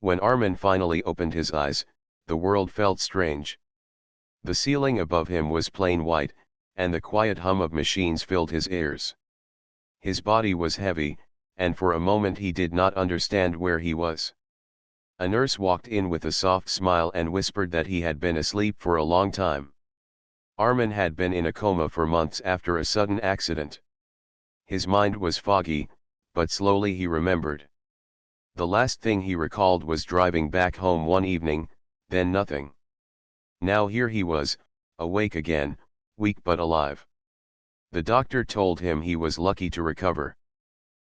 When Armin finally opened his eyes, the world felt strange. The ceiling above him was plain white, and the quiet hum of machines filled his ears. His body was heavy, and for a moment he did not understand where he was. A nurse walked in with a soft smile and whispered that he had been asleep for a long time. Armin had been in a coma for months after a sudden accident. His mind was foggy, but slowly he remembered. The last thing he recalled was driving back home one evening, then nothing. Now here he was, awake again, weak but alive. The doctor told him he was lucky to recover.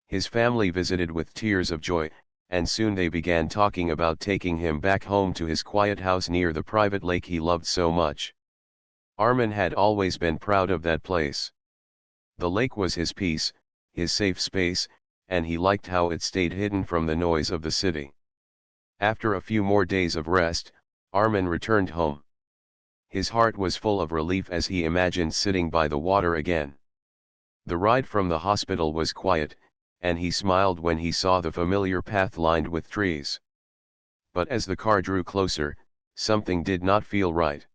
His family visited with tears of joy, and soon they began talking about taking him back home to his quiet house near the private lake he loved so much. Armin had always been proud of that place. The lake was his peace, his safe space, and he liked how it stayed hidden from the noise of the city. After a few more days of rest, Armin returned home. His heart was full of relief as he imagined sitting by the water again. The ride from the hospital was quiet, and he smiled when he saw the familiar path lined with trees. But as the car drew closer, something did not feel right.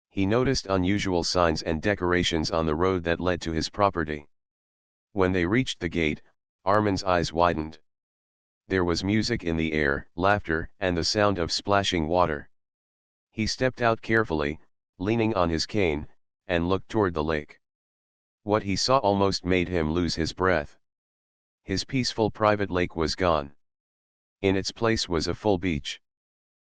He noticed unusual signs and decorations on the road that led to his property. When they reached the gate, Armin's eyes widened. There was music in the air, laughter, and the sound of splashing water. He stepped out carefully, leaning on his cane, and looked toward the lake. What he saw almost made him lose his breath. His peaceful private lake was gone. In its place was a full beach.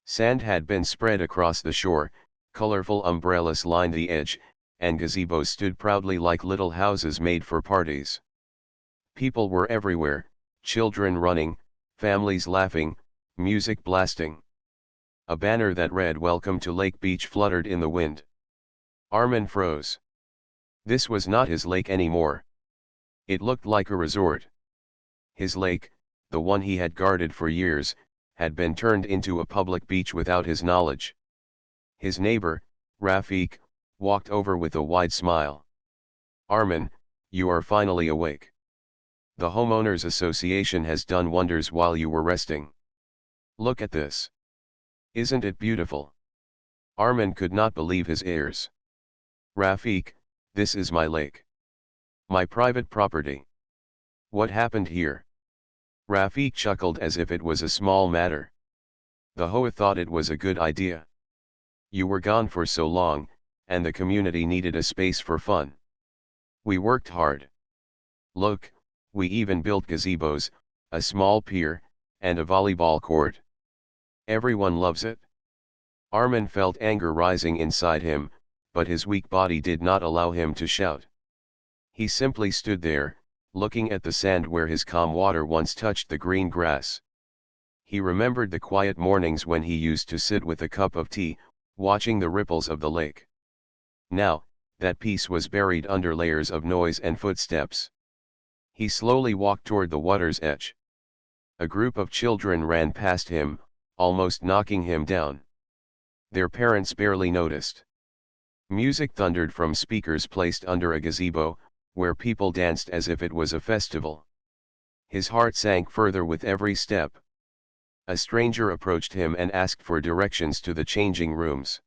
Sand had been spread across the shore, colorful umbrellas lined the edge, and gazebos stood proudly like little houses made for parties. People were everywhere, children running, families laughing, music blasting. A banner that read "Welcome to Lake Beach" fluttered in the wind. Armin froze. This was not his lake anymore. It looked like a resort. His lake, the one he had guarded for years, had been turned into a public beach without his knowledge. His neighbor, Rafik, walked over with a wide smile. "Armin, you are finally awake. The Homeowners Association has done wonders while you were resting. Look at this. Isn't it beautiful?" Armin could not believe his ears. "Rafik, this is my lake. My private property. What happened here?" Rafik chuckled as if it was a small matter. The HOA thought it was a good idea. You were gone for so long, and the community needed a space for fun. We worked hard. Look, we even built gazebos, a small pier, and a volleyball court. Everyone loves it. Armin felt anger rising inside him, but his weak body did not allow him to shout. He simply stood there, looking at the sand where his calm water once touched the green grass. He remembered the quiet mornings when he used to sit with a cup of tea, watching the ripples of the lake. Now, that peace was buried under layers of noise and footsteps. He slowly walked toward the water's edge. A group of children ran past him, almost knocking him down. Their parents barely noticed. Music thundered from speakers placed under a gazebo, where people danced as if it was a festival. His heart sank further with every step. A stranger approached him and asked for directions to the changing rooms.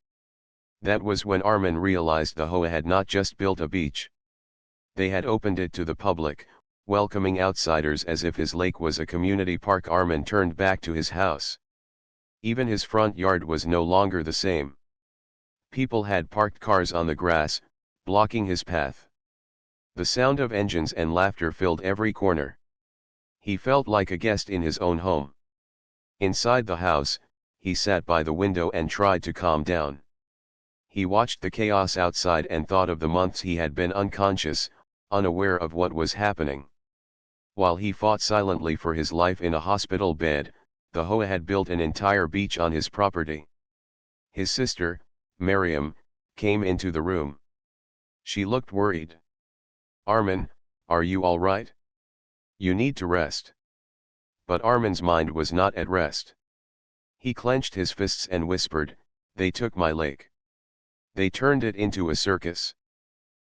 That was when Armin realized the HOA had not just built a beach. They had opened it to the public, welcoming outsiders as if his lake was a community park. Armin turned back to his house. Even his front yard was no longer the same. People had parked cars on the grass, blocking his path. The sound of engines and laughter filled every corner. He felt like a guest in his own home. Inside the house, he sat by the window and tried to calm down. He watched the chaos outside and thought of the months he had been unconscious, unaware of what was happening. While he fought silently for his life in a hospital bed, the HOA had built an entire beach on his property. His sister, Miriam, came into the room. She looked worried. "Armin, are you all right? You need to rest." But Armin's mind was not at rest. He clenched his fists and whispered, "They took my lake. They turned it into a circus."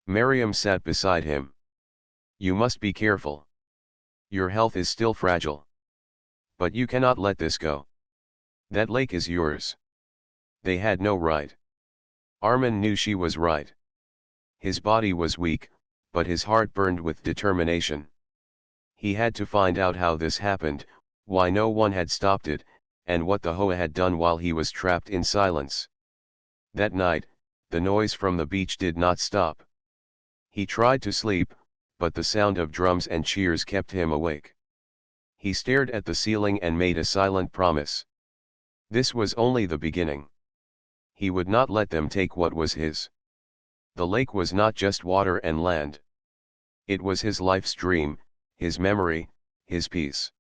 Miriam sat beside him. "You must be careful. Your health is still fragile. But you cannot let this go. That lake is yours. They had no right. Armin knew she was right. His body was weak, but his heart burned with determination. He had to find out how this happened, why no one had stopped it, and what the HOA had done while he was trapped in silence. That night, the noise from the beach did not stop. He tried to sleep, but the sound of drums and cheers kept him awake. He stared at the ceiling and made a silent promise. This was only the beginning. He would not let them take what was his. The lake was not just water and land. It was his life's dream, his memory, his peace.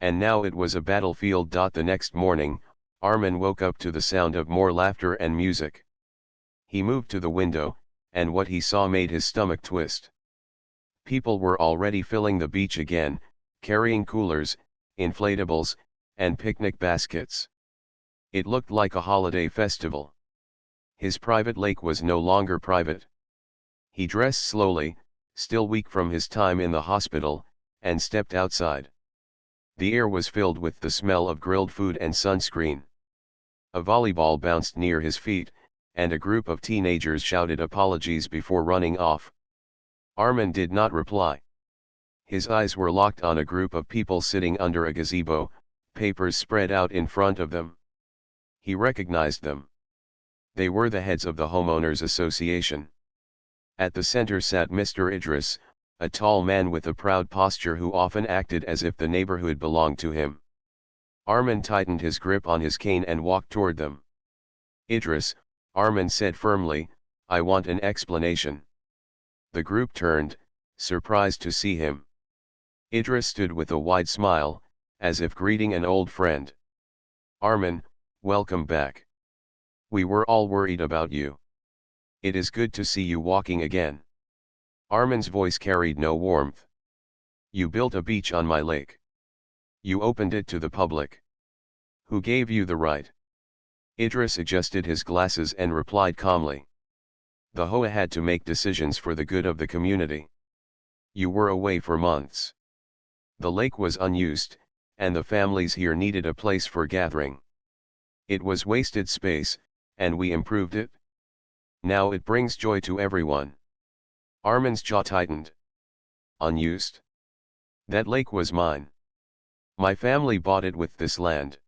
And now it was a battlefield. The next morning, Armin woke up to the sound of more laughter and music. He moved to the window, and what he saw made his stomach twist. People were already filling the beach again, carrying coolers, inflatables, and picnic baskets. It looked like a holiday festival. His private lake was no longer private. He dressed slowly, still weak from his time in the hospital, and stepped outside. The air was filled with the smell of grilled food and sunscreen. A volleyball bounced near his feet, and a group of teenagers shouted apologies before running off. Armin did not reply. His eyes were locked on a group of people sitting under a gazebo, papers spread out in front of them. He recognized them. They were the heads of the Homeowners Association. At the center sat Mr. Idris, a tall man with a proud posture who often acted as if the neighborhood belonged to him. Armin tightened his grip on his cane and walked toward them. Idris, Armin said firmly, I want an explanation. The group turned, surprised to see him. Idris stood with a wide smile, as if greeting an old friend. Armin, welcome back. We were all worried about you. It is good to see you walking again. Armin's voice carried no warmth. You built a beach on my lake. You opened it to the public. Who gave you the right? Idris adjusted his glasses and replied calmly. The HOA had to make decisions for the good of the community. You were away for months. The lake was unused, and the families here needed a place for gathering. It was wasted space, and we improved it. Now it brings joy to everyone. Armin's jaw tightened. Unused? That lake was mine. My family bought it with this land.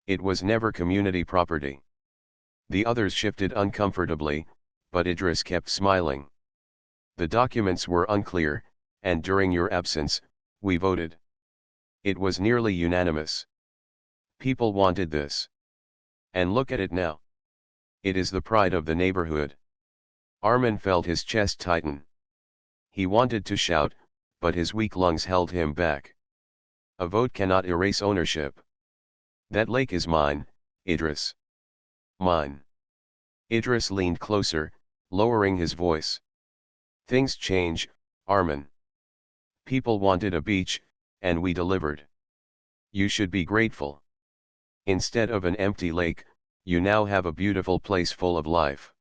It was never community property. The others shifted uncomfortably, but Idris kept smiling. The documents were unclear, and during your absence, we voted. It was nearly unanimous. People wanted this. And look at it now. It is the pride of the neighborhood. Armin felt his chest tighten. He wanted to shout, but his weak lungs held him back. A vote cannot erase ownership. That lake is mine, Idris. Mine. Idris leaned closer, lowering his voice. Things change, Armin. People wanted a beach, and we delivered. You should be grateful. Instead of an empty lake, you now have a beautiful place full of life.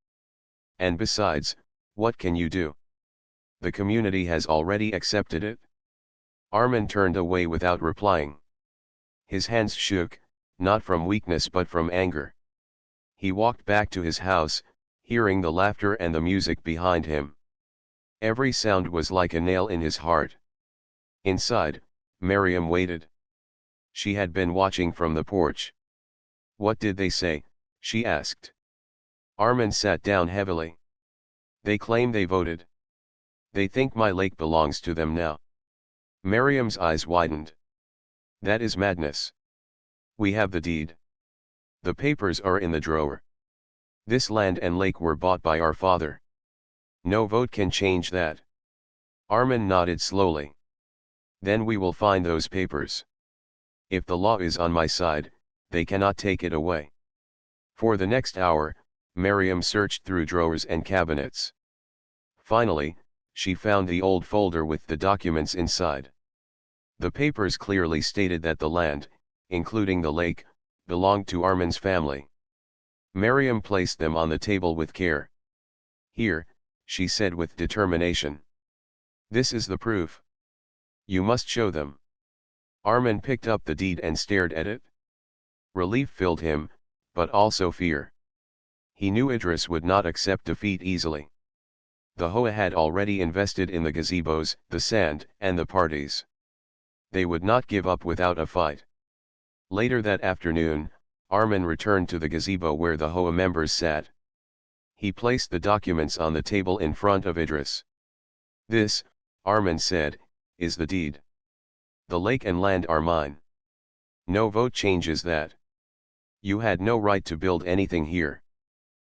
And besides, what can you do? The community has already accepted it. Armin turned away without replying. His hands shook, not from weakness but from anger. He walked back to his house, hearing the laughter and the music behind him. Every sound was like a nail in his heart. Inside, Miriam waited. She had been watching from the porch. What did they say? She asked. Armin sat down heavily. They claim they voted. They think my lake belongs to them now. Miriam's eyes widened. That is madness. We have the deed. The papers are in the drawer. This land and lake were bought by our father. No vote can change that. Armin nodded slowly. Then we will find those papers. If the law is on my side, they cannot take it away. For the next hour, Miriam searched through drawers and cabinets. Finally, she found the old folder with the documents inside. The papers clearly stated that the land, including the lake, belonged to Armin's family. Miriam placed them on the table with care. Here, she said with determination. This is the proof. You must show them. Armin picked up the deed and stared at it. Relief filled him, but also fear. He knew Idris would not accept defeat easily. The HOA had already invested in the gazebos, the sand, and the parties. They would not give up without a fight. Later that afternoon, Armin returned to the gazebo where the HOA members sat. He placed the documents on the table in front of Idris. "This," Armin said, "is the deed. The lake and land are mine. No vote changes that. You had no right to build anything here."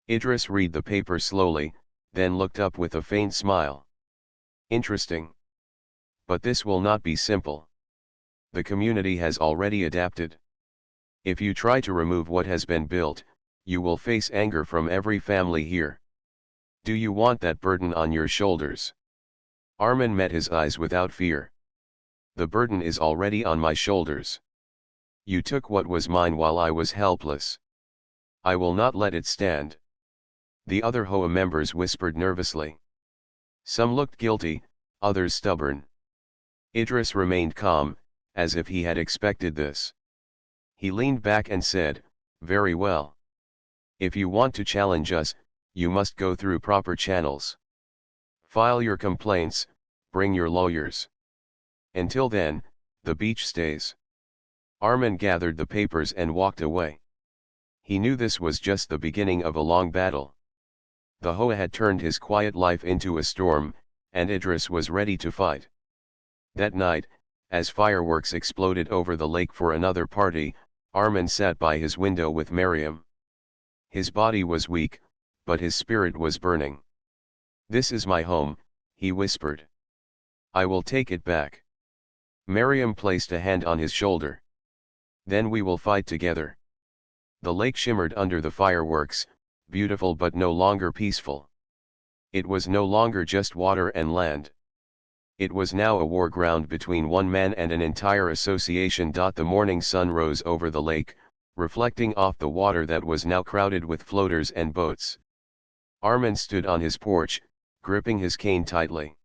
Idris read the paper slowly, then looked up with a faint smile. "Interesting. But this will not be simple. The community has already adapted. If you try to remove what has been built, you will face anger from every family here. Do you want that burden on your shoulders?" Armin met his eyes without fear. "The burden is already on my shoulders. You took what was mine while I was helpless. I will not let it stand." The other HOA members whispered nervously. Some looked guilty, others stubborn. Idris remained calm, as if he had expected this. He leaned back and said, "Very well. If you want to challenge us, you must go through proper channels. File your complaints, bring your lawyers. Until then, the beach stays." Armin gathered the papers and walked away. He knew this was just the beginning of a long battle. The HOA had turned his quiet life into a storm, and Idris was ready to fight. That night, as fireworks exploded over the lake for another party, Armin sat by his window with Mariam. His body was weak, but his spirit was burning. "This is my home," he whispered. "I will take it back." Mariam placed a hand on his shoulder. "Then we will fight together." The lake shimmered under the fireworks, beautiful but no longer peaceful. It was no longer just water and land. It was now a war ground between one man and an entire association. The morning sun rose over the lake, reflecting off the water that was now crowded with floaters and boats. Armin stood on his porch, gripping his cane tightly.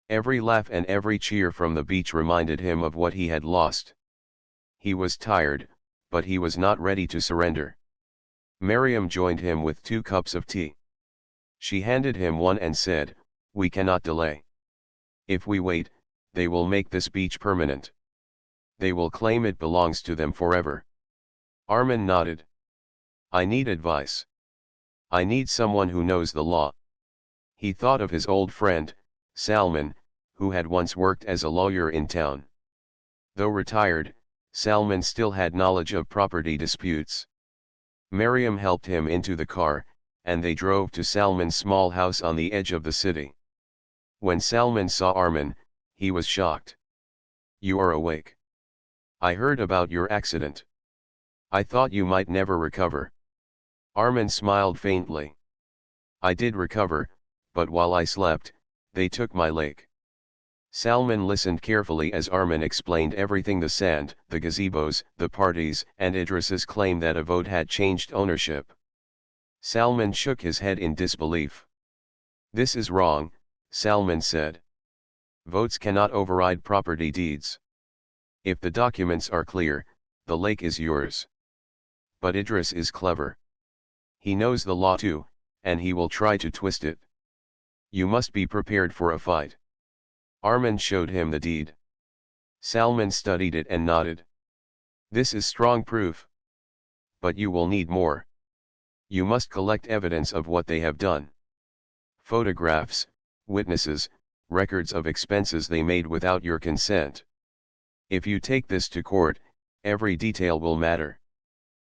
Every laugh and every cheer from the beach reminded him of what he had lost. He was tired, but he was not ready to surrender. Mariam joined him with 2 cups of tea. She handed him one and said, "We cannot delay. If we wait, they will make this beach permanent. They will claim it belongs to them forever." Armin nodded. "I need advice. I need someone who knows the law." He thought of his old friend, Salman, who had once worked as a lawyer in town. Though retired, Salman still had knowledge of property disputes. Mariam helped him into the car, and they drove to Salman's small house on the edge of the city. When Salman saw Armin, he was shocked. "You are awake. I heard about your accident. I thought you might never recover." Armin smiled faintly. "I did recover, but while I slept, they took my lake." Salman listened carefully as Armin explained everything: the sand, the gazebos, the parties, and Idris's claim that a vote had changed ownership. Salman shook his head in disbelief. "This is wrong," Salman said. "Votes cannot override property deeds. If the documents are clear, the lake is yours." "But Idris is clever. He knows the law too, and he will try to twist it. You must be prepared for a fight." Armin showed him the deed. Salman studied it and nodded. "This is strong proof. But you will need more. You must collect evidence of what they have done. Photographs, witnesses, records of expenses they made without your consent. If you take this to court, every detail will matter."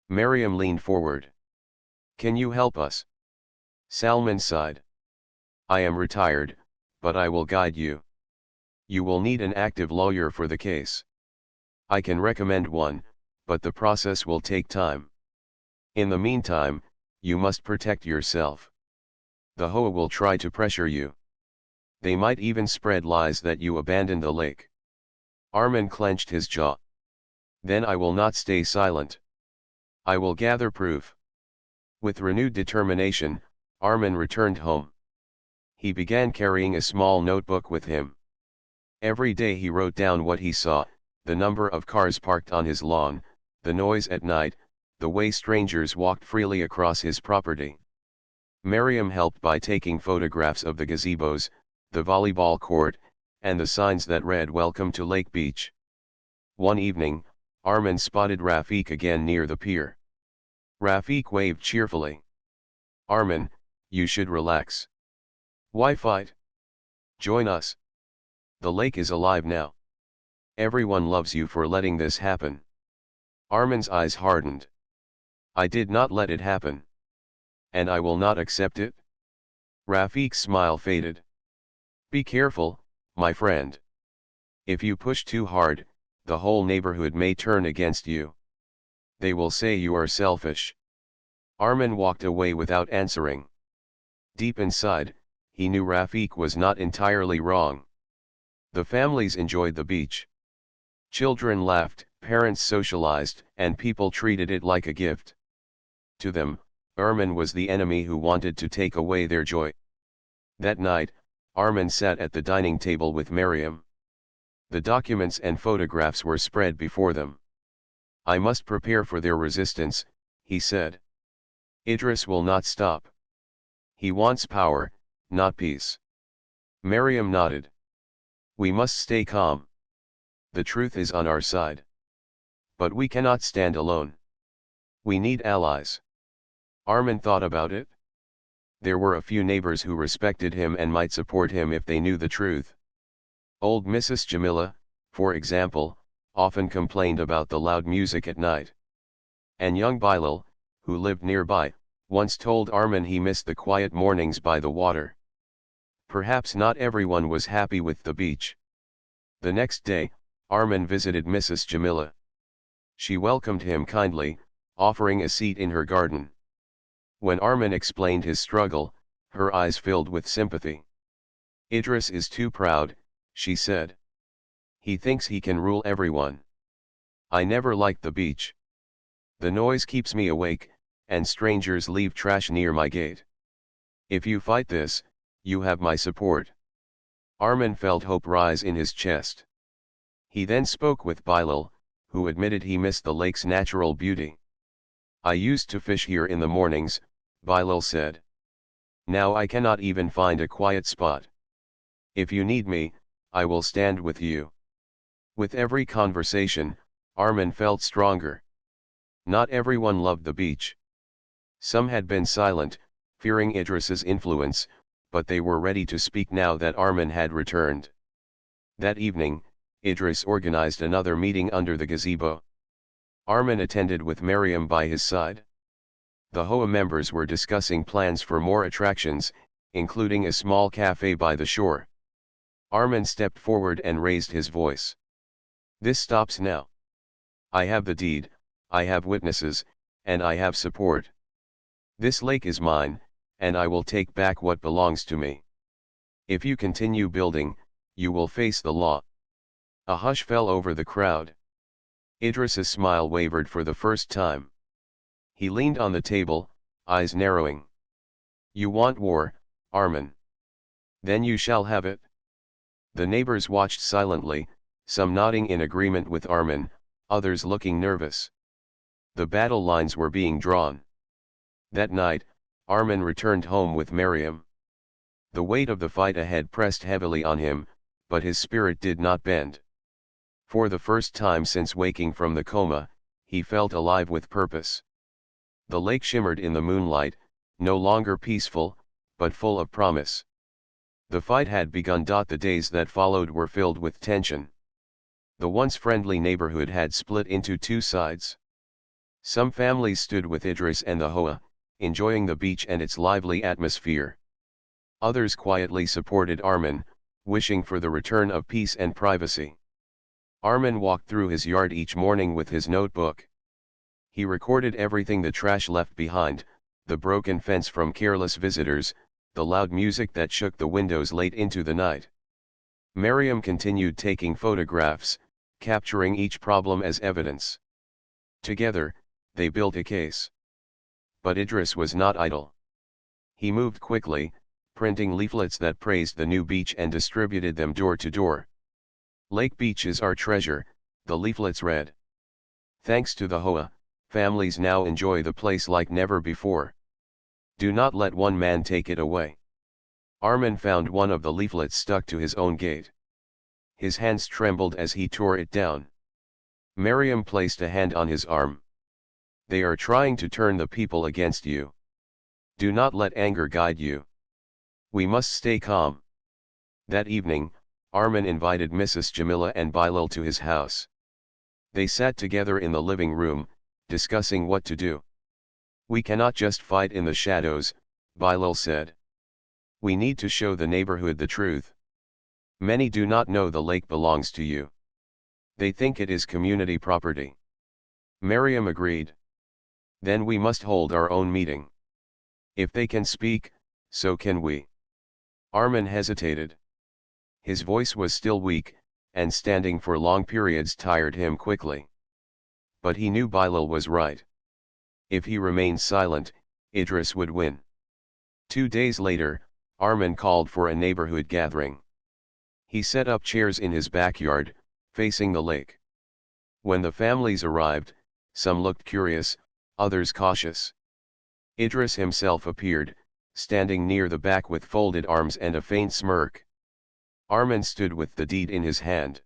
Mariam leaned forward. "Can you help us?" Salman sighed. "I am retired, but I will guide you. You will need an active lawyer for the case. I can recommend one, but the process will take time. In the meantime, you must protect yourself. The HOA will try to pressure you. They might even spread lies that you abandoned the lake." Armin clenched his jaw. "Then I will not stay silent. I will gather proof." With renewed determination, Armin returned home. He began carrying a small notebook with him. Every day he wrote down what he saw: the number of cars parked on his lawn, the noise at night, the way strangers walked freely across his property. Miriam helped by taking photographs of the gazebos, the volleyball court, and the signs that read "Welcome to Lake Beach." One evening, Armin spotted Rafik again near the pier. Rafik waved cheerfully. "Armin, you should relax. Why fight? Join us. The lake is alive now. Everyone loves you for letting this happen." Armin's eyes hardened. "I did not let it happen. And I will not accept it." Rafik's smile faded. "Be careful, my friend. If you push too hard, the whole neighborhood may turn against you. They will say you are selfish." Armin walked away without answering. Deep inside, he knew Rafik was not entirely wrong. The families enjoyed the beach. Children laughed, parents socialized, and people treated it like a gift. To them, Armin was the enemy who wanted to take away their joy. That night, Armin sat at the dining table with Miriam. The documents and photographs were spread before them. "I must prepare for their resistance," he said. "Idris will not stop. He wants power, not peace." Miriam nodded. "We must stay calm. The truth is on our side. But we cannot stand alone. We need allies." Armin thought about it. There were a few neighbors who respected him and might support him if they knew the truth. Old Mrs. Jamila, for example, often complained about the loud music at night. And young Bilal, who lived nearby, once told Armin he missed the quiet mornings by the water. Perhaps not everyone was happy with the beach. The next day, Armin visited Mrs. Jamila. She welcomed him kindly, offering a seat in her garden. When Armin explained his struggle, her eyes filled with sympathy. "Idris is too proud," she said. "He thinks he can rule everyone. I never liked the beach. The noise keeps me awake, and strangers leave trash near my gate. If you fight this, you have my support." Armin felt hope rise in his chest. He then spoke with Bilal, who admitted he missed the lake's natural beauty. "I used to fish here in the mornings," Bilal said. "Now I cannot even find a quiet spot. If you need me, I will stand with you." With every conversation, Armin felt stronger. Not everyone loved the beach. Some had been silent, fearing Idris's influence, but they were ready to speak now that Armin had returned. That evening, Idris organized another meeting under the gazebo. Armin attended with Miriam by his side. The HOA members were discussing plans for more attractions, including a small cafe by the shore. Armin stepped forward and raised his voice. "This stops now. I have the deed, I have witnesses, and I have support. This lake is mine, and I will take back what belongs to me. If you continue building, you will face the law." A hush fell over the crowd. Idris's smile wavered for the first time. He leaned on the table, eyes narrowing. "You want war, Armin? Then you shall have it." The neighbors watched silently, some nodding in agreement with Armin, others looking nervous. The battle lines were being drawn. That night, Armin returned home with Miriam. The weight of the fight ahead pressed heavily on him, but his spirit did not bend. For the first time since waking from the coma, he felt alive with purpose. The lake shimmered in the moonlight, no longer peaceful, but full of promise. The fight had begun. The days that followed were filled with tension. The once friendly neighborhood had split into two sides. Some families stood with Idris and the HOA, enjoying the beach and its lively atmosphere. Others quietly supported Armin, wishing for the return of peace and privacy. Armin walked through his yard each morning with his notebook. He recorded everything: the trash left behind, the broken fence from careless visitors, the loud music that shook the windows late into the night. Miriam continued taking photographs, capturing each problem as evidence. Together, they built a case. But Idris was not idle. He moved quickly, printing leaflets that praised the new beach and distributed them door to door. "Lake Beach is our treasure," the leaflets read. Thanks to the HOA, families now enjoy the place like never before. Do not let one man take it away. Armin found one of the leaflets stuck to his own gate. His hands trembled as he tore it down. Miriam placed a hand on his arm. They are trying to turn the people against you. Do not let anger guide you. We must stay calm. That evening, Armin invited Mrs. Jamila and Bilal to his house. They sat together in the living room, discussing what to do. We cannot just fight in the shadows, Bilal said. We need to show the neighborhood the truth. Many do not know the lake belongs to you. They think it is community property. Miriam agreed. Then we must hold our own meeting. If they can speak, so can we. Armin hesitated. His voice was still weak, and standing for long periods tired him quickly. But he knew Bilal was right. If he remained silent, Idris would win. 2 days later, Armin called for a neighborhood gathering. He set up chairs in his backyard, facing the lake. When the families arrived, some looked curious, others cautious. Idris himself appeared, standing near the back with folded arms and a faint smirk. Armin stood with the deed in his hand.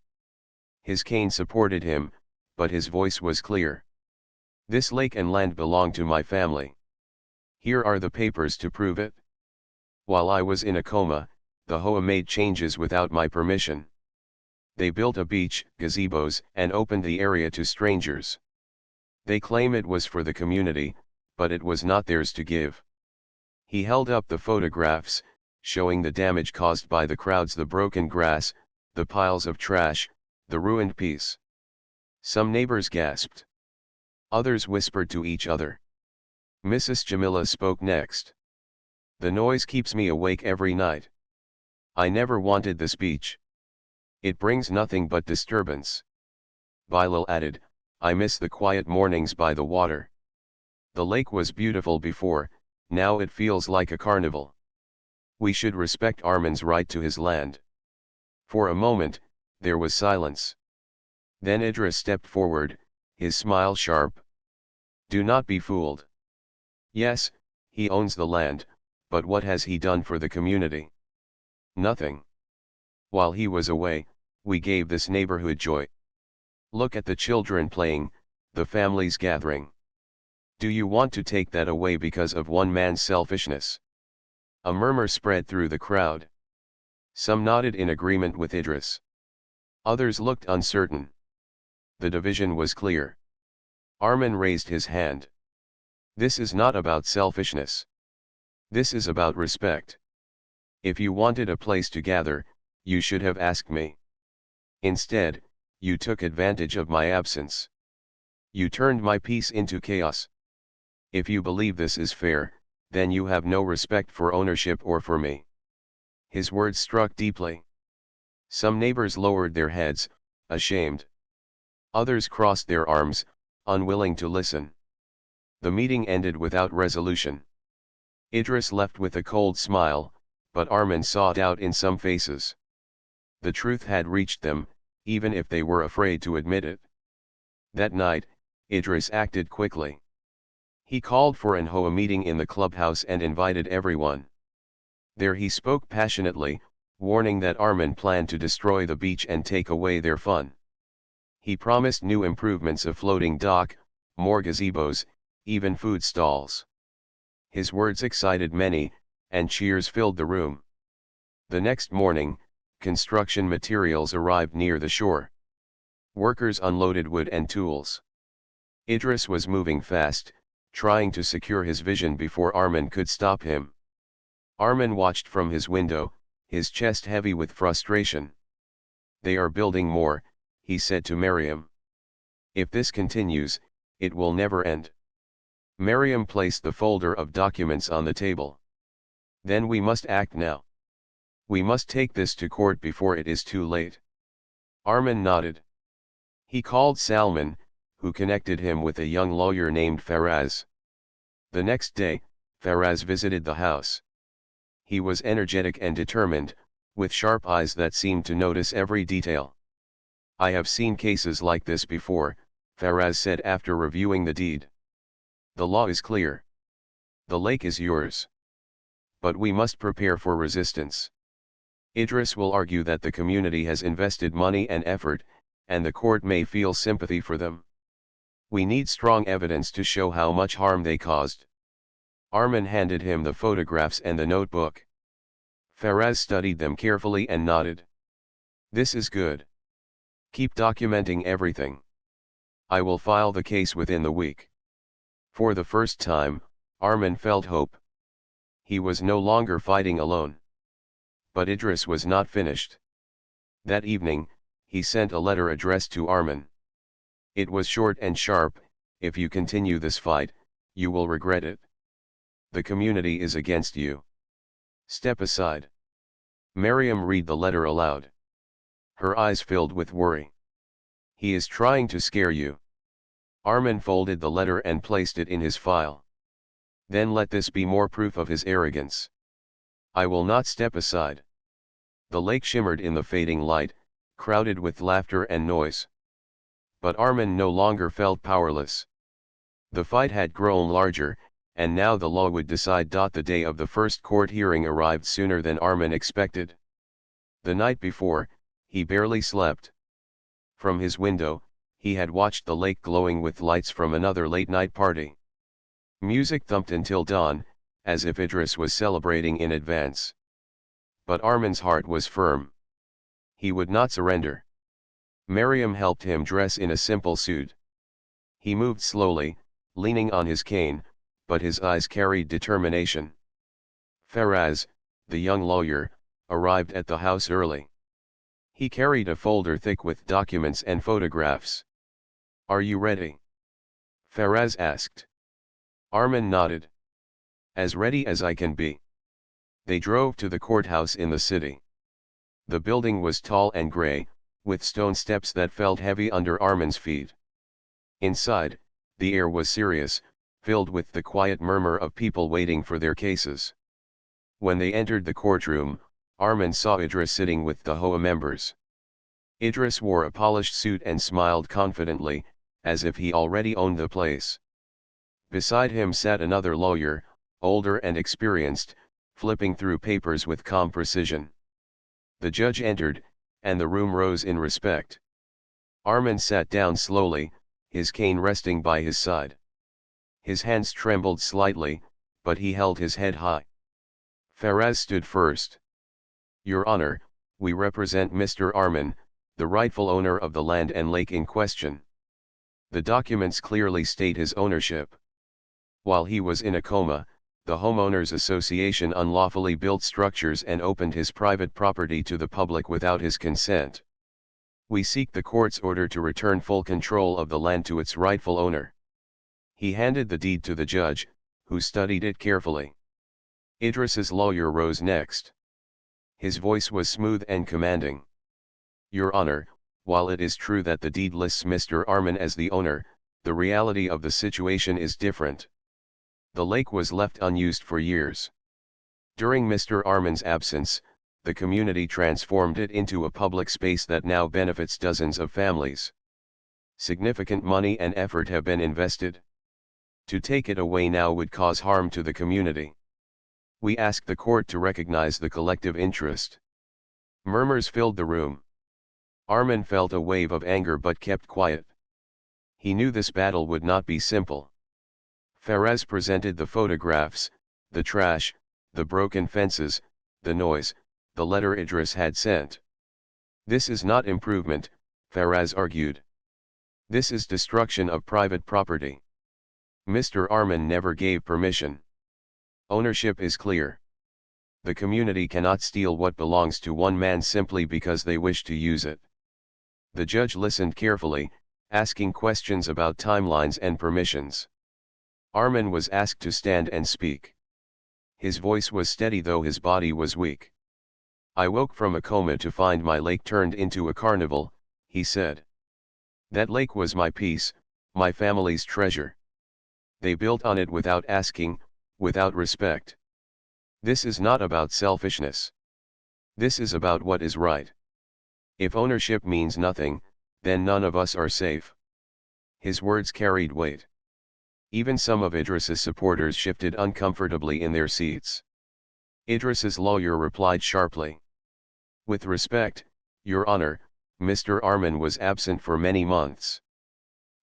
His cane supported him, but his voice was clear. This lake and land belong to my family. Here are the papers to prove it. While I was in a coma, the HOA made changes without my permission. They built a beach, gazebos, and opened the area to strangers. They claim it was for the community, but it was not theirs to give. He held up the photographs, showing the damage caused by the crowds, the broken grass, the piles of trash, the ruined piece. Some neighbors gasped. Others whispered to each other. Mrs. Jamila spoke next. The noise keeps me awake every night. I never wanted this beach. It brings nothing but disturbance. Bilal added, I miss the quiet mornings by the water. The lake was beautiful before, now it feels like a carnival. We should respect Armin's right to his land. For a moment, there was silence. Then Idris stepped forward, his smile sharp. Do not be fooled. Yes, he owns the land, but what has he done for the community? Nothing. While he was away, we gave this neighborhood joy. Look at the children playing, the families gathering. Do you want to take that away because of one man's selfishness? A murmur spread through the crowd. Some nodded in agreement with Idris. Others looked uncertain. The division was clear. Armin raised his hand. This is not about selfishness. This is about respect. If you wanted a place to gather, you should have asked me. Instead, you took advantage of my absence. You turned my peace into chaos. If you believe this is fair, then you have no respect for ownership or for me. His words struck deeply. Some neighbors lowered their heads, ashamed. Others crossed their arms, unwilling to listen. The meeting ended without resolution. Idris left with a cold smile, but Armin saw doubt in some faces. The truth had reached them, even if they were afraid to admit it. That night, Idris acted quickly. He called for an HOA meeting in the clubhouse and invited everyone. There he spoke passionately, warning that Armin planned to destroy the beach and take away their fun. He promised new improvements, a floating dock, more gazebos, even food stalls. His words excited many, and cheers filled the room. The next morning, construction materials arrived near the shore. Workers unloaded wood and tools. Idris was moving fast, trying to secure his vision before Armin could stop him. Armin watched from his window, his chest heavy with frustration. They are building more, he said to Miriam. If this continues, it will never end. Miriam placed the folder of documents on the table. Then we must act now. We must take this to court before it is too late. Armin nodded. He called Salman, who connected him with a young lawyer named Faraz. The next day, Faraz visited the house. He was energetic and determined, with sharp eyes that seemed to notice every detail. I have seen cases like this before, Faraz said after reviewing the deed. The law is clear. The lake is yours. But we must prepare for resistance. Idris will argue that the community has invested money and effort, and the court may feel sympathy for them. We need strong evidence to show how much harm they caused. Armin handed him the photographs and the notebook. Faraz studied them carefully and nodded. This is good. Keep documenting everything. I will file the case within the week. For the first time, Armin felt hope. He was no longer fighting alone. But Idris was not finished. That evening, he sent a letter addressed to Armin. It was short and sharp: if you continue this fight, you will regret it. The community is against you. Step aside. Mariam read the letter aloud. Her eyes filled with worry. He is trying to scare you. Armin folded the letter and placed it in his file. Then let this be more proof of his arrogance. I will not step aside. The lake shimmered in the fading light, crowded with laughter and noise. But Armin no longer felt powerless. The fight had grown larger, and now the law would decide. The day of the first court hearing arrived sooner than Armin expected. The night before, he barely slept. From his window, he had watched the lake glowing with lights from another late-night party. Music thumped until dawn, as if Idris was celebrating in advance. But Armin's heart was firm. He would not surrender. Mariam helped him dress in a simple suit. He moved slowly, leaning on his cane, but his eyes carried determination. Faraz, the young lawyer, arrived at the house early. He carried a folder thick with documents and photographs. Are you ready? Faraz asked. Armin nodded. As ready as I can be. They drove to the courthouse in the city. The building was tall and gray, with stone steps that felt heavy under Armin's feet. Inside, the air was serious, filled with the quiet murmur of people waiting for their cases. When they entered the courtroom, Armin saw Idris sitting with the HOA members. Idris wore a polished suit and smiled confidently, as if he already owned the place. Beside him sat another lawyer, older and experienced, flipping through papers with calm precision. The judge entered, and the room rose in respect. Armin sat down slowly, his cane resting by his side. His hands trembled slightly, but he held his head high. Faraz stood first. Your Honor, we represent Mr. Armin, the rightful owner of the land and lake in question. The documents clearly state his ownership. While he was in a coma, the Homeowners Association unlawfully built structures and opened his private property to the public without his consent. We seek the court's order to return full control of the land to its rightful owner. He handed the deed to the judge, who studied it carefully. Idris's lawyer rose next. His voice was smooth and commanding. Your Honor, while it is true that the deed lists Mr. Armin as the owner, the reality of the situation is different. The lake was left unused for years. During Mr. Armin's absence, the community transformed it into a public space that now benefits dozens of families. Significant money and effort have been invested. To take it away now would cause harm to the community. We ask the court to recognize the collective interest. Murmurs filled the room. Armin felt a wave of anger but kept quiet. He knew this battle would not be simple. Faraz presented the photographs, the trash, the broken fences, the noise, the letter Idris had sent. This is not improvement, Faraz argued. This is destruction of private property. Mr. Armin never gave permission. Ownership is clear. The community cannot steal what belongs to one man simply because they wish to use it. The judge listened carefully, asking questions about timelines and permissions. Armin was asked to stand and speak. His voice was steady though his body was weak. I woke from a coma to find my lake turned into a carnival, he said. That lake was my peace, my family's treasure. They built on it without asking, without respect. This is not about selfishness. This is about what is right. If ownership means nothing, then none of us are safe. His words carried weight. Even some of Idris's supporters shifted uncomfortably in their seats. Idris's lawyer replied sharply. With respect, Your Honor, Mr. Arman was absent for many months.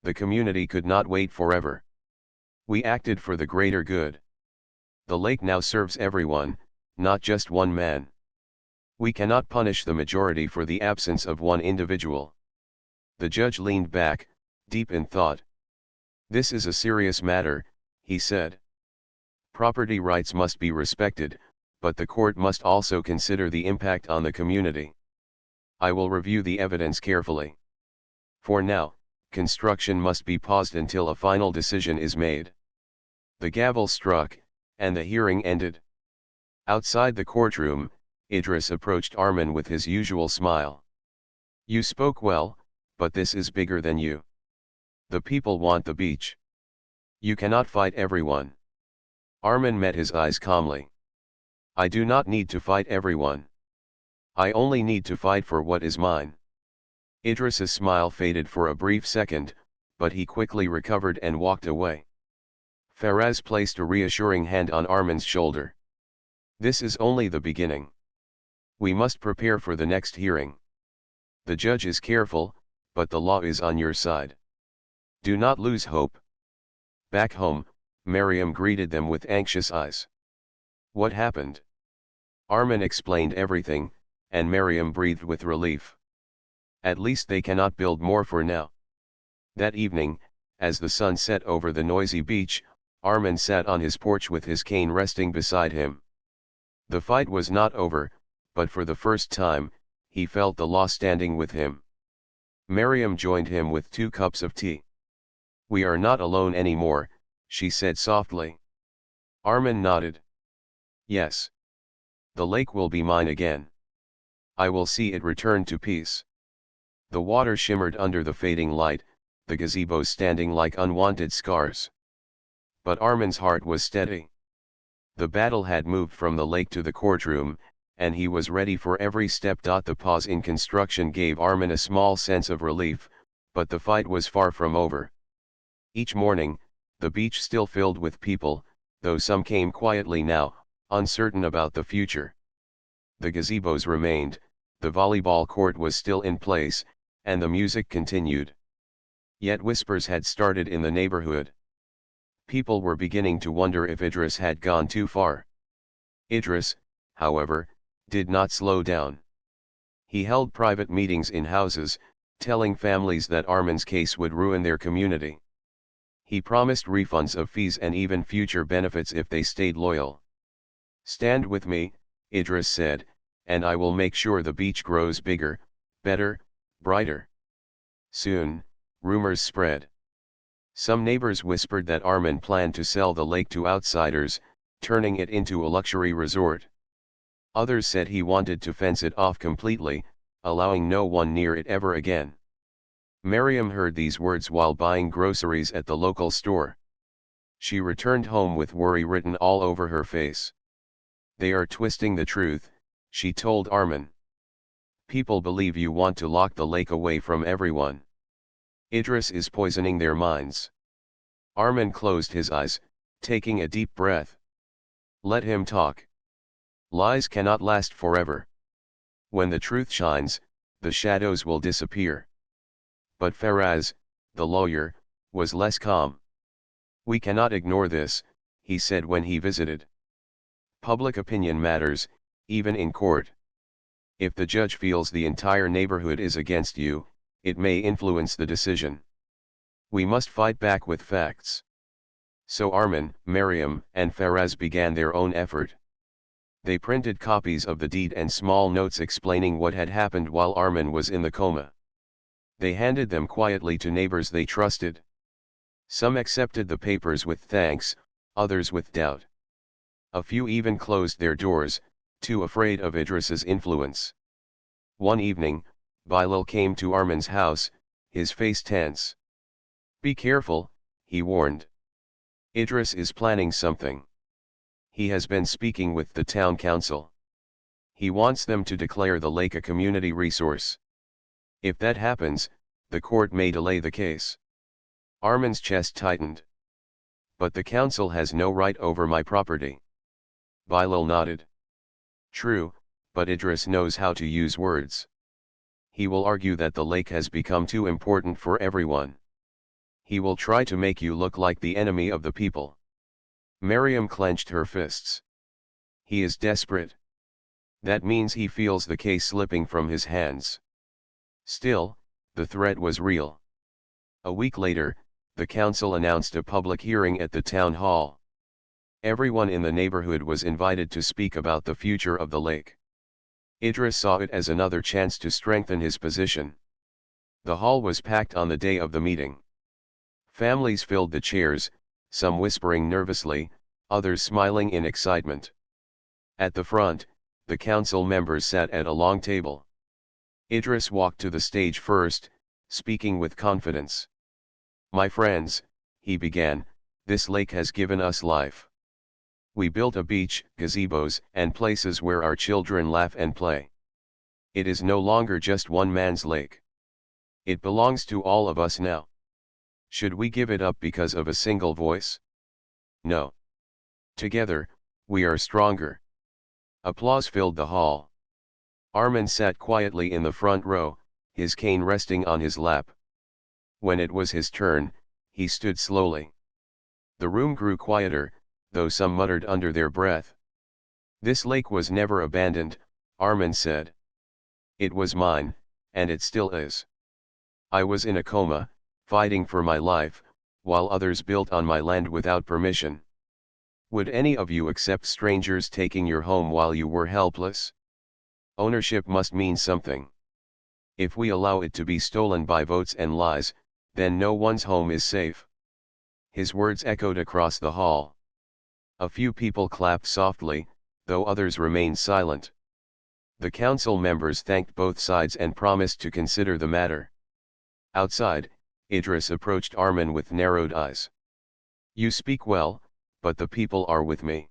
The community could not wait forever. We acted for the greater good. The lake now serves everyone, not just one man. We cannot punish the majority for the absence of one individual. The judge leaned back, deep in thought. This is a serious matter, he said. Property rights must be respected, but the court must also consider the impact on the community. I will review the evidence carefully. For now, construction must be paused until a final decision is made. The gavel struck, and the hearing ended. Outside the courtroom, Idris approached Arman with his usual smile. You spoke well, but this is bigger than you. The people want the beach. You cannot fight everyone. Arman met his eyes calmly. I do not need to fight everyone. I only need to fight for what is mine. Idris's smile faded for a brief second, but he quickly recovered and walked away. Faraz placed a reassuring hand on Arman's shoulder. This is only the beginning. We must prepare for the next hearing. The judge is careful, but the law is on your side. Do not lose hope. Back home, Miriam greeted them with anxious eyes. What happened? Arman explained everything, and Miriam breathed with relief. At least they cannot build more for now. That evening, as the sun set over the noisy beach, Arman sat on his porch with his cane resting beside him. The fight was not over, but for the first time, he felt the law standing with him. Miriam joined him with 2 cups of tea. We are not alone anymore, she said softly. Arman nodded. Yes. The lake will be mine again. I will see it return to peace. The water shimmered under the fading light, the gazebos standing like unwanted scars. But Arman's heart was steady. The battle had moved from the lake to the courtroom, and he was ready for every step. The pause in construction gave Arman a small sense of relief, but the fight was far from over. Each morning, the beach still filled with people, though some came quietly now, uncertain about the future. The gazebos remained, the volleyball court was still in place, and the music continued. Yet whispers had started in the neighborhood. People were beginning to wonder if Idris had gone too far. Idris, however, did not slow down. He held private meetings in houses, telling families that Arman's case would ruin their community. He promised refunds of fees and even future benefits if they stayed loyal. Stand with me, Idris said, and I will make sure the beach grows bigger, better, brighter. Soon, rumors spread. Some neighbors whispered that Arman planned to sell the lake to outsiders, turning it into a luxury resort. Others said he wanted to fence it off completely, allowing no one near it ever again. Miriam heard these words while buying groceries at the local store. She returned home with worry written all over her face. They are twisting the truth, she told Arman. People believe you want to lock the lake away from everyone. Idris is poisoning their minds. Arman closed his eyes, taking a deep breath. Let him talk. Lies cannot last forever. When the truth shines, the shadows will disappear. But Faraz, the lawyer, was less calm. We cannot ignore this, he said when he visited. Public opinion matters, even in court. If the judge feels the entire neighborhood is against you, it may influence the decision. We must fight back with facts. So Arman, Miriam, and Faraz began their own effort. They printed copies of the deed and small notes explaining what had happened while Arman was in the coma. They handed them quietly to neighbors they trusted. Some accepted the papers with thanks, others with doubt. A few even closed their doors, too afraid of Idris's influence. One evening, Bilal came to Arman's house, his face tense. Be careful, he warned. Idris is planning something. He has been speaking with the town council. He wants them to declare the lake a community resource. If that happens, the court may delay the case. Armin's chest tightened. But the council has no right over my property. Bilal nodded. True, but Idris knows how to use words. He will argue that the lake has become too important for everyone. He will try to make you look like the enemy of the people. Miriam clenched her fists. He is desperate. That means he feels the case slipping from his hands. Still, the threat was real. A week later, the council announced a public hearing at the town hall. Everyone in the neighborhood was invited to speak about the future of the lake. Idris saw it as another chance to strengthen his position. The hall was packed on the day of the meeting. Families filled the chairs, some whispering nervously, others smiling in excitement. At the front, the council members sat at a long table. Idris walked to the stage first, speaking with confidence. My friends, he began, this lake has given us life. We built a beach, gazebos, and places where our children laugh and play. It is no longer just one man's lake. It belongs to all of us now. Should we give it up because of a single voice? No. Together, we are stronger. Applause filled the hall. Armin sat quietly in the front row, his cane resting on his lap. When it was his turn, he stood slowly. The room grew quieter, though some muttered under their breath. This lake was never abandoned, Armin said. It was mine, and it still is. I was in a coma, fighting for my life, while others built on my land without permission. Would any of you accept strangers taking your home while you were helpless? Ownership must mean something. If we allow it to be stolen by votes and lies, then no one's home is safe. His words echoed across the hall. A few people clapped softly, though others remained silent. The council members thanked both sides and promised to consider the matter. Outside, Idris approached Armin with narrowed eyes. You speak well, but the people are with me.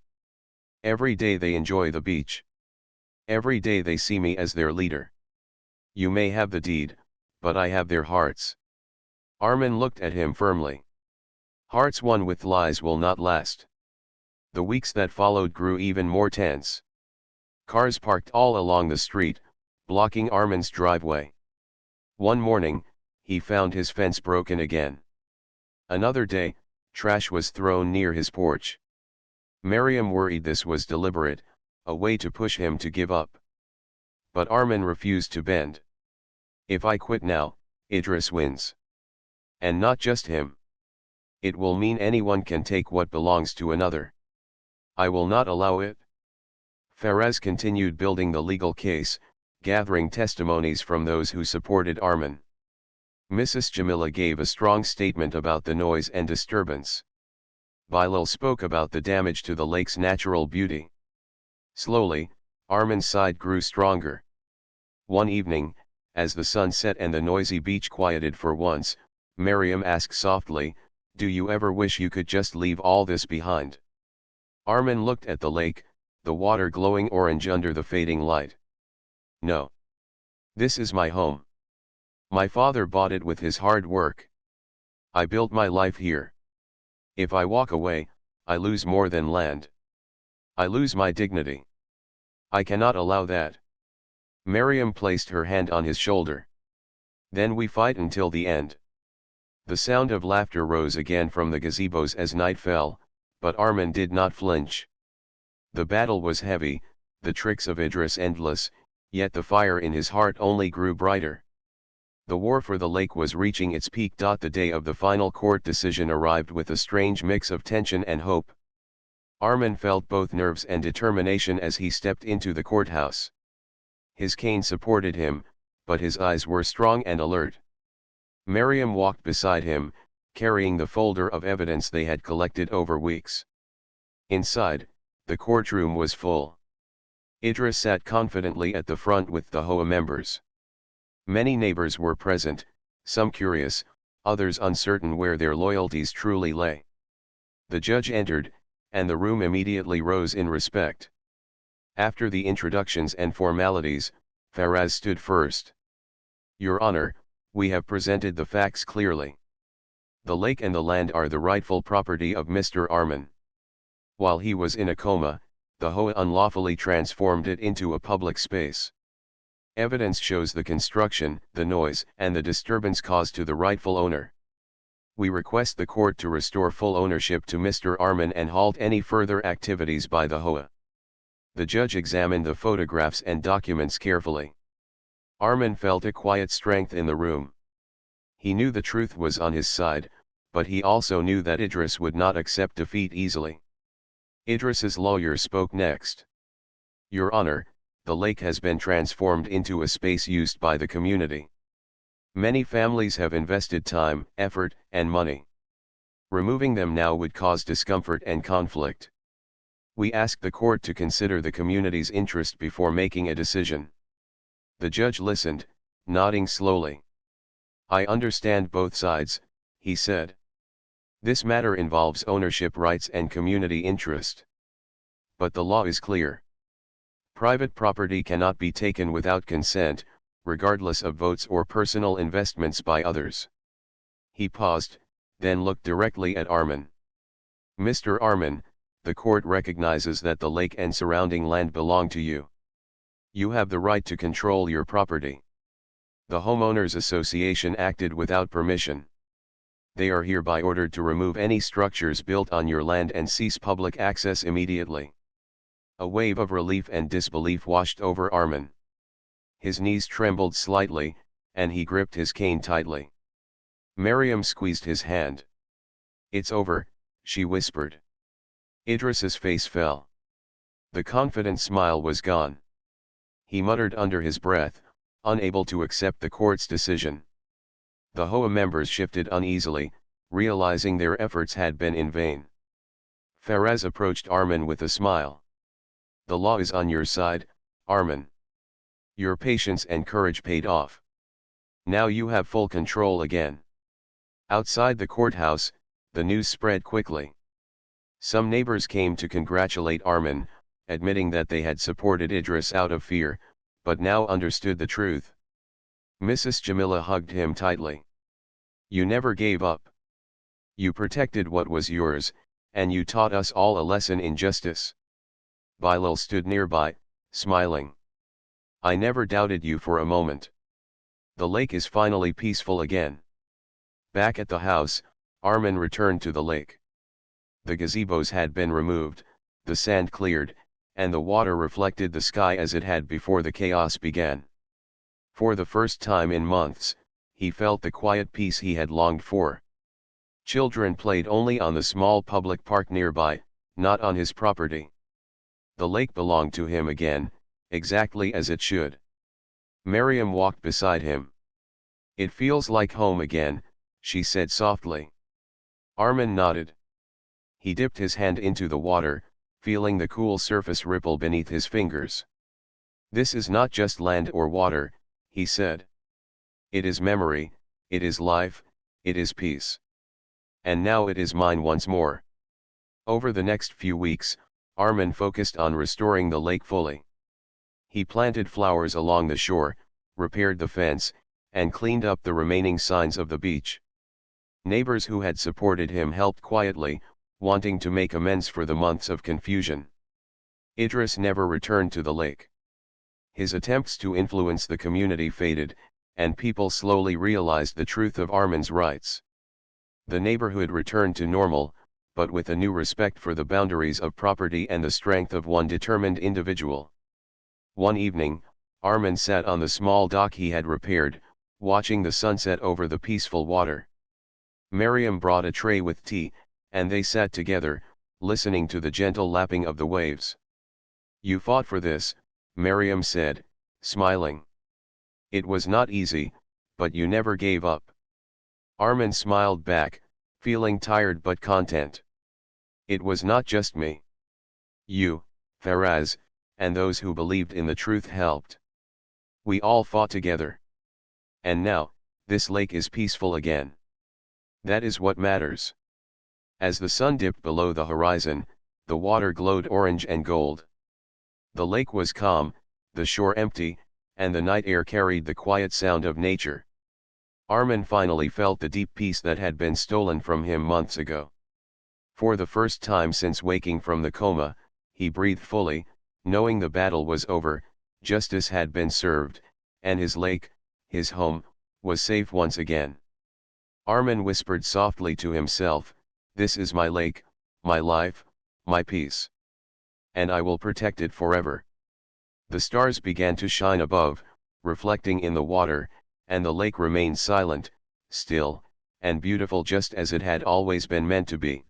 Every day they enjoy the beach. Every day they see me as their leader. You may have the deed, but I have their hearts. Armin looked at him firmly. Hearts won with lies will not last. The weeks that followed grew even more tense. Cars parked all along the street, blocking Armin's driveway. One morning, he found his fence broken again. Another day, trash was thrown near his porch. Miriam worried this was deliberate, a way to push him to give up. But Armin refused to bend. If I quit now, Idris wins. And not just him. It will mean anyone can take what belongs to another. I will not allow it. Faraz continued building the legal case, gathering testimonies from those who supported Armin. Mrs. Jamila gave a strong statement about the noise and disturbance. Bilal spoke about the damage to the lake's natural beauty. Slowly, Armin's side grew stronger. One evening, as the sun set and the noisy beach quieted for once, Miriam asked softly, do you ever wish you could just leave all this behind? Armin looked at the lake, the water glowing orange under the fading light. No. This is my home. My father bought it with his hard work. I built my life here. If I walk away, I lose more than land. I lose my dignity. I cannot allow that. Miriam placed her hand on his shoulder. Then we fight until the end. The sound of laughter rose again from the gazebos as night fell, but Armin did not flinch. The battle was heavy, the tricks of Idris endless, yet the fire in his heart only grew brighter. The war for the lake was reaching its peak. The day of the final court decision arrived with a strange mix of tension and hope. Armin felt both nerves and determination as he stepped into the courthouse. His cane supported him, but his eyes were strong and alert. Miriam walked beside him, carrying the folder of evidence they had collected over weeks. Inside, the courtroom was full. Idris sat confidently at the front with the HOA members. Many neighbors were present, some curious, others uncertain where their loyalties truly lay. The judge entered, and the room immediately rose in respect. After the introductions and formalities, Faraz stood first. Your Honor, we have presented the facts clearly. The lake and the land are the rightful property of Mr. Armin. While he was in a coma, the HOA unlawfully transformed it into a public space. Evidence shows the construction, the noise, and the disturbance caused to the rightful owner. We request the court to restore full ownership to Mr. Armin and halt any further activities by the HOA. The judge examined the photographs and documents carefully. Armin felt a quiet strength in the room. He knew the truth was on his side, but he also knew that Idris would not accept defeat easily. Idris's lawyer spoke next. Your Honor, the lake has been transformed into a space used by the community. Many families have invested time, effort, and money. Removing them now would cause discomfort and conflict. We ask the court to consider the community's interest before making a decision. The judge listened, nodding slowly. I understand both sides, he said. This matter involves ownership rights and community interest. But the law is clear. Private property cannot be taken without consent, regardless of votes or personal investments by others. He paused, then looked directly at Armin. Mr. Armin, the court recognizes that the lake and surrounding land belong to you. You have the right to control your property. The Homeowners Association acted without permission. They are hereby ordered to remove any structures built on your land and cease public access immediately. A wave of relief and disbelief washed over Armin. His knees trembled slightly, and he gripped his cane tightly. Miriam squeezed his hand. It's over, she whispered. Idris's face fell. The confident smile was gone. He muttered under his breath, unable to accept the court's decision. The HOA members shifted uneasily, realizing their efforts had been in vain. Faraz approached Armin with a smile. The law is on your side, Armin. Your patience and courage paid off. Now you have full control again. Outside the courthouse, the news spread quickly. Some neighbors came to congratulate Armin, admitting that they had supported Idris out of fear, but now understood the truth. Mrs. Jamila hugged him tightly. You never gave up. You protected what was yours, and you taught us all a lesson in justice. Bilal stood nearby, smiling. I never doubted you for a moment. The lake is finally peaceful again. Back at the house, Armin returned to the lake. The gazebos had been removed, the sand cleared, and the water reflected the sky as it had before the chaos began. For the first time in months, he felt the quiet peace he had longed for. Children played only on the small public park nearby, not on his property. The lake belonged to him again, exactly as it should. Miriam walked beside him. It feels like home again, she said softly. Armin nodded. He dipped his hand into the water, feeling the cool surface ripple beneath his fingers. This is not just land or water, he said. It is memory, it is life, it is peace. And now it is mine once more. Over the next few weeks, Armin focused on restoring the lake fully. He planted flowers along the shore, repaired the fence, and cleaned up the remaining signs of the beach. Neighbors who had supported him helped quietly, wanting to make amends for the months of confusion. Idris never returned to the lake. His attempts to influence the community faded, and people slowly realized the truth of Armin's rights. The neighborhood returned to normal, but with a new respect for the boundaries of property and the strength of one determined individual. One evening, Armin sat on the small dock he had repaired, watching the sunset over the peaceful water. Miriam brought a tray with tea, and they sat together, listening to the gentle lapping of the waves. You fought for this, Miriam said, smiling. It was not easy, but you never gave up. Armin smiled back, feeling tired but content. It was not just me. You, Faraz, and those who believed in the truth helped. We all fought together. And now, this lake is peaceful again. That is what matters. As the sun dipped below the horizon, the water glowed orange and gold. The lake was calm, the shore empty, and the night air carried the quiet sound of nature. Armin finally felt the deep peace that had been stolen from him months ago. For the first time since waking from the coma, he breathed fully, knowing the battle was over, justice had been served, and his lake, his home, was safe once again. Armin whispered softly to himself, "This is my lake, my life, my peace. And I will protect it forever." The stars began to shine above, reflecting in the water, and the lake remained silent, still, and beautiful just as it had always been meant to be.